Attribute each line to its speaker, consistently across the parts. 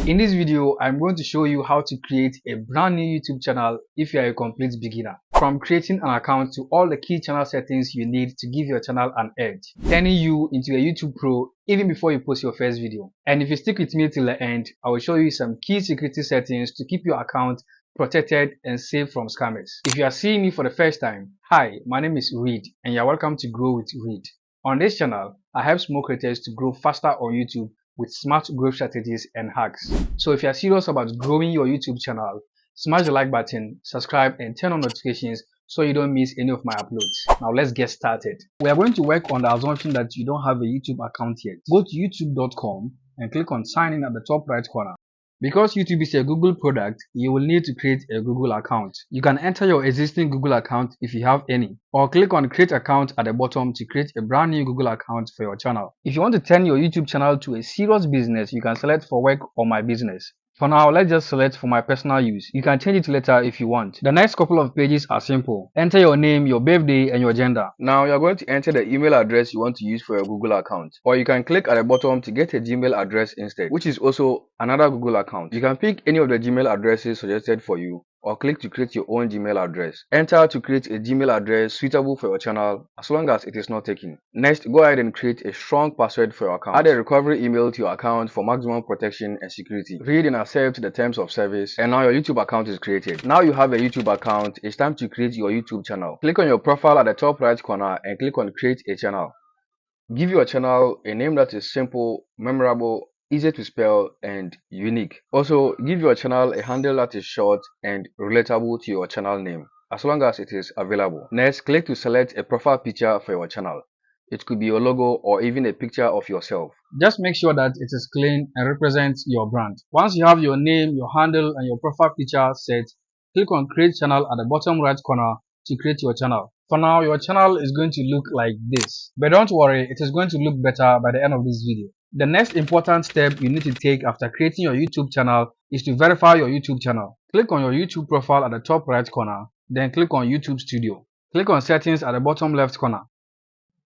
Speaker 1: In this video, I'm going to show you how to create a brand new YouTube channel if you are a complete beginner. From creating an account to all the key channel settings you need to give your channel an edge, turning you into a YouTube pro even before you post your first video. And if you stick with me till the end, I will show you some key security settings to keep your account protected and safe from scammers. If you are seeing me for the first time, hi, my name is Reed and you're welcome to Grow with Reed. On this channel, I help small creators to grow faster on YouTube with smart growth strategies and hacks. So if you are serious about growing your YouTube channel, smash the like button, subscribe and turn on notifications so you don't miss any of my uploads. Now let's get started. We are going to work on the assumption that you don't have a YouTube account yet. Go to youtube.com and click on sign in at the top right corner. Because YouTube is a Google product, you will need to create a Google account. You can enter your existing Google account if you have any, or click on create account at the bottom to create a brand new Google account for your channel. If you want to turn your YouTube channel to a serious business, you can select for work or my business. For now, let's just select for my personal use. You can change it later if you want. The next couple of pages are simple. Enter your name, your birthday, and your gender. Now you're going to enter the email address you want to use for your Google account. Or you can click at the bottom to get a Gmail address instead, which is also another Google account. You can pick any of the Gmail addresses suggested for you, or click to create your own Gmail address. Enter to create a Gmail address suitable for your channel as long as it is not taken. Next, go ahead and create a strong password for your account. Add a recovery email to your account for maximum protection and security. Read and accept the terms of service, and now your YouTube account is created. Now you have a YouTube account, it's time to create your YouTube channel. Click on your profile at the top right corner and click on create a channel. Give your channel a name that is simple, memorable, easy to spell and unique. Also, give your channel a handle that is short and relatable to your channel name, as long as it is available. Next, click to select a profile picture for your channel. It could be your logo or even a picture of yourself. Just make sure that it is clean and represents your brand. Once you have your name, your handle and your profile picture set, click on create channel at the bottom right corner to create your channel. For now, your channel is going to look like this, but don't worry, it is going to look better by the end of this video. The next important step you need to take after creating your YouTube channel is to verify your YouTube channel. Click on your YouTube profile at the top right corner, then click on YouTube Studio. Click on settings at the bottom left corner,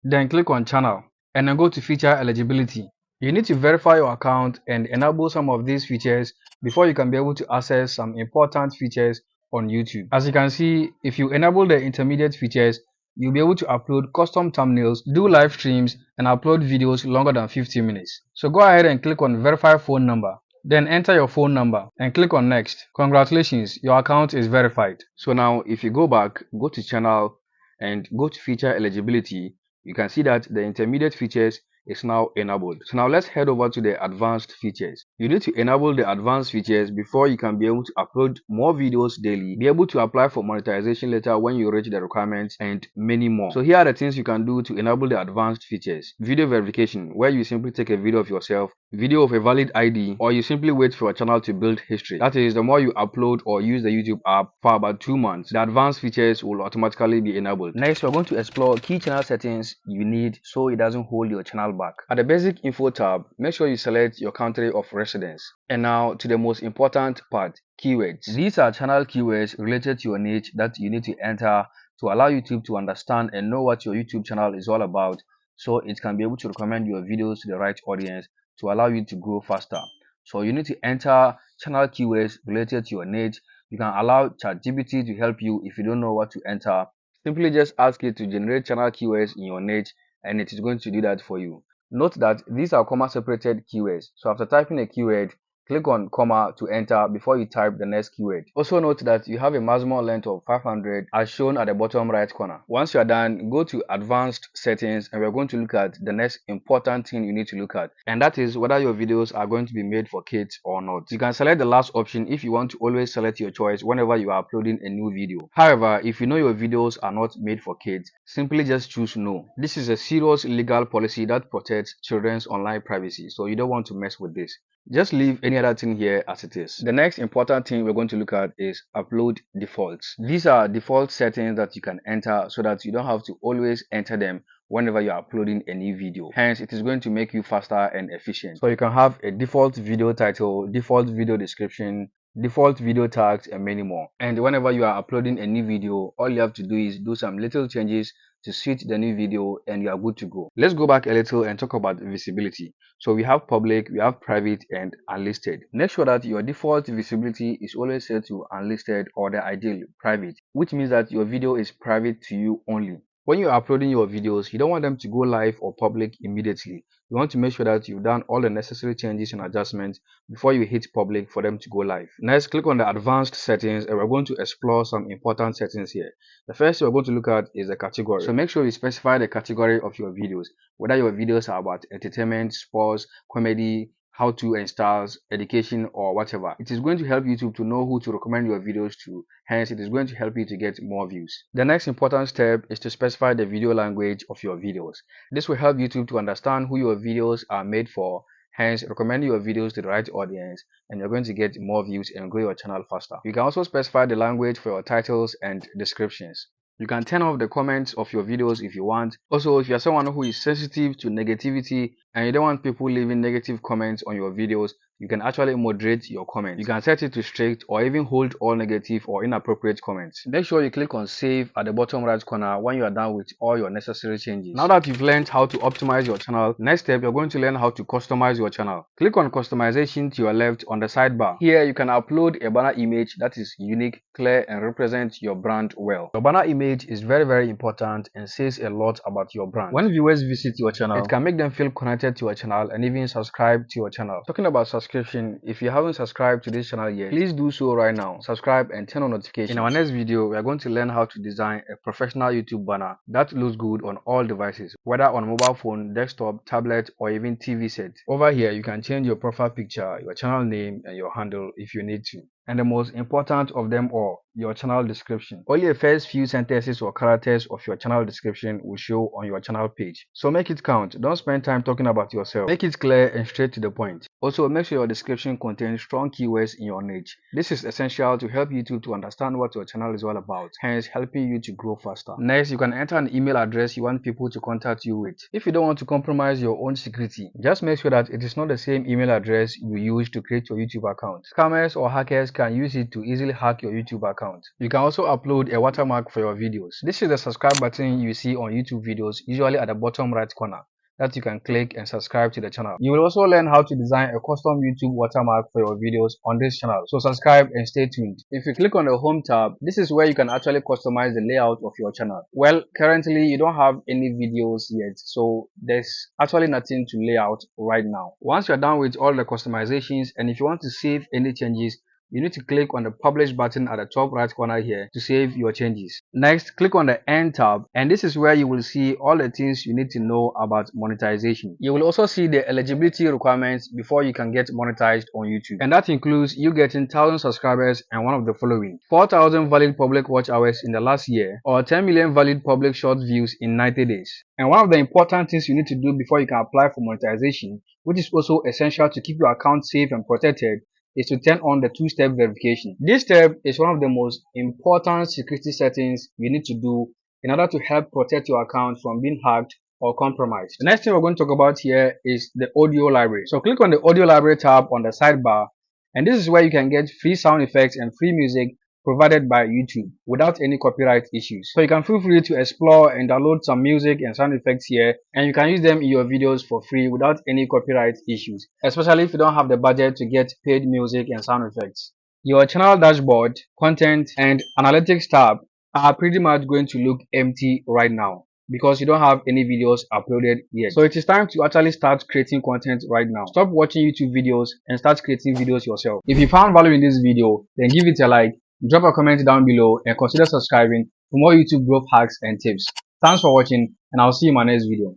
Speaker 1: then click on channel, and then go to feature eligibility. You need to verify your account and enable some of these features before you can be able to access some important features on YouTube. As you can see, if you enable the intermediate features, you'll be able to upload custom thumbnails, do live streams, and upload videos longer than 50 minutes. So go ahead and click on verify phone number. Then enter your phone number and click on next. Congratulations, your account is verified. So now if you go back, go to channel and go to feature eligibility, you can see that the intermediate features is now enabled. So now let's head over to the advanced features. You need to enable the advanced features before you can be able to upload more videos daily, be able to apply for monetization later when you reach the requirements, and many more. So here are the things you can do to enable the advanced features. Video verification, where you simply take a video of yourself, video of a valid ID, or you simply wait for your channel to build history. That is, the more you upload or use the YouTube app for about 2 months, the advanced features will automatically be enabled. Next, we're going to explore key channel settings you need so it doesn't hold your channel back. At the basic info tab, make sure you select your country of residence. And now to the most important part, keywords. These are channel keywords related to your niche that you need to enter to allow YouTube to understand and know what your YouTube channel is all about, so it can be able to recommend your videos to the right audience to allow you to grow faster. So you need to enter channel keywords related to your niche. You can allow ChatGPT to help you if you don't know what to enter. Simply just ask it to generate channel keywords in your niche and it is going to do that for you. Note that these are comma separated keywords. So after typing a keyword, click on comma to enter before you type the next keyword. Also note that you have a maximum length of 500 as shown at the bottom right corner. Once you are done, go to advanced settings and we're going to look at the next important thing you need to look at, and that is whether your videos are going to be made for kids or not. You can select the last option if you want to always select your choice whenever you are uploading a new video. However, if you know your videos are not made for kids, simply just choose no. This is a serious legal policy that protects children's online privacy, so you don't want to mess with this. Just leave any other thing here as it is. The next important thing we're going to look at is upload defaults. These are default settings that you can enter so that you don't have to always enter them whenever you are uploading a new video. Hence, it is going to make you faster and efficient. So you can have a default video title, default video description, default video tags, and many more. And whenever you are uploading a new video, all you have to do is do some little changes to suit the new video, and you are good to go. Let's go back a little and talk about visibility. So we have public, we have private, and unlisted. Make sure that your default visibility is always set to unlisted, or the ideal private, which means that your video is private to you only. When you're uploading your videos, you don't want them to go live or public immediately. You want to make sure that you've done all the necessary changes and adjustments before you hit public for them to go live. Next, click on the advanced settings, and we're going to explore some important settings here. The first we're going to look at is the category. So make sure you specify the category of your videos, whether your videos are about entertainment, sports, comedy, how to and styles, education, or whatever. It is going to help YouTube to know who to recommend your videos to. Hence, it is going to help you to get more views. The next important step is to specify the video language of your videos. This will help YouTube to understand who your videos are made for. Hence, recommend your videos to the right audience, and you're going to get more views and grow your channel faster. You can also specify the language for your titles and descriptions. You can turn off the comments of your videos if you want. Also, if you're someone who is sensitive to negativity and you don't want people leaving negative comments on your videos, you can actually moderate your comments. You can set it to strict or even hold all negative or inappropriate comments. Make sure you click on save at the bottom right corner when you are done with all your necessary changes. Now that you've learned how to optimize your channel, next step you're going to learn how to customize your channel. Click on customization to your left on the sidebar. Here you can upload a banner image that is unique, clear, and represents your brand well. Your banner image is very important and says a lot about your brand. When viewers visit your channel, it can make them feel connected to your channel and even subscribe to your channel. Talking about subscription, if you haven't subscribed to this channel yet, please do so right now. Subscribe and turn on notifications. In our next video, we are going to learn how to design a professional YouTube banner that looks good on all devices, whether on mobile phone, desktop, tablet, or even TV set. Over here, you can change your profile picture, your channel name, and your handle if you need to. And the most important of them all, your channel description. Only the first few sentences or characters of your channel description will show on your channel page. So make it count. Don't spend time talking about yourself. Make it clear and straight to the point. Also, make sure your description contains strong keywords in your niche. This is essential to help YouTube to understand what your channel is all about, hence helping you to grow faster. Next, you can enter an email address you want people to contact you with. If you don't want to compromise your own security, just make sure that it is not the same email address you use to create your YouTube account. Scammers or hackers can use it to easily hack your YouTube account. You can also upload a watermark for your videos. This is the subscribe button you see on YouTube videos, usually at the bottom right corner, that you can click and subscribe to the channel. You will also learn how to design a custom YouTube watermark for your videos on this channel. So subscribe and stay tuned. If you click on the home tab, this is where you can actually customize the layout of your channel. Well, currently you don't have any videos yet, so there's actually nothing to lay out right now. Once you're done with all the customizations, and if you want to save any changes, you need to click on the publish button at the top right corner here to save your changes. Next, click on the end tab, and this is where you will see all the things you need to know about monetization. You will also see the eligibility requirements before you can get monetized on YouTube, and that includes you getting 1,000 subscribers and one of the following: 4,000 valid public watch hours in the last year, or 10 million valid public short views in 90 days. And one of the important things you need to do before you can apply for monetization, which is also essential to keep your account safe and protected, is to turn on the two-step verification. This step is one of the most important security settings you need to do in order to help protect your account from being hacked or compromised. The next thing we're going to talk about here is the audio library. So click on the audio library tab on the sidebar, and this is where you can get free sound effects and free music provided by YouTube without any copyright issues. So you can feel free to explore and download some music and sound effects here, and you can use them in your videos for free without any copyright issues, especially if you don't have the budget to get paid music and sound effects. Your channel dashboard, content, and analytics tab are pretty much going to look empty right now because you don't have any videos uploaded yet. So it is time to actually start creating content right now. Stop watching YouTube videos and start creating videos yourself. If you found value in this video, then give it a like, drop a comment down below, and consider subscribing for more YouTube growth hacks and tips. Thanks for watching, and I'll see you in my next video.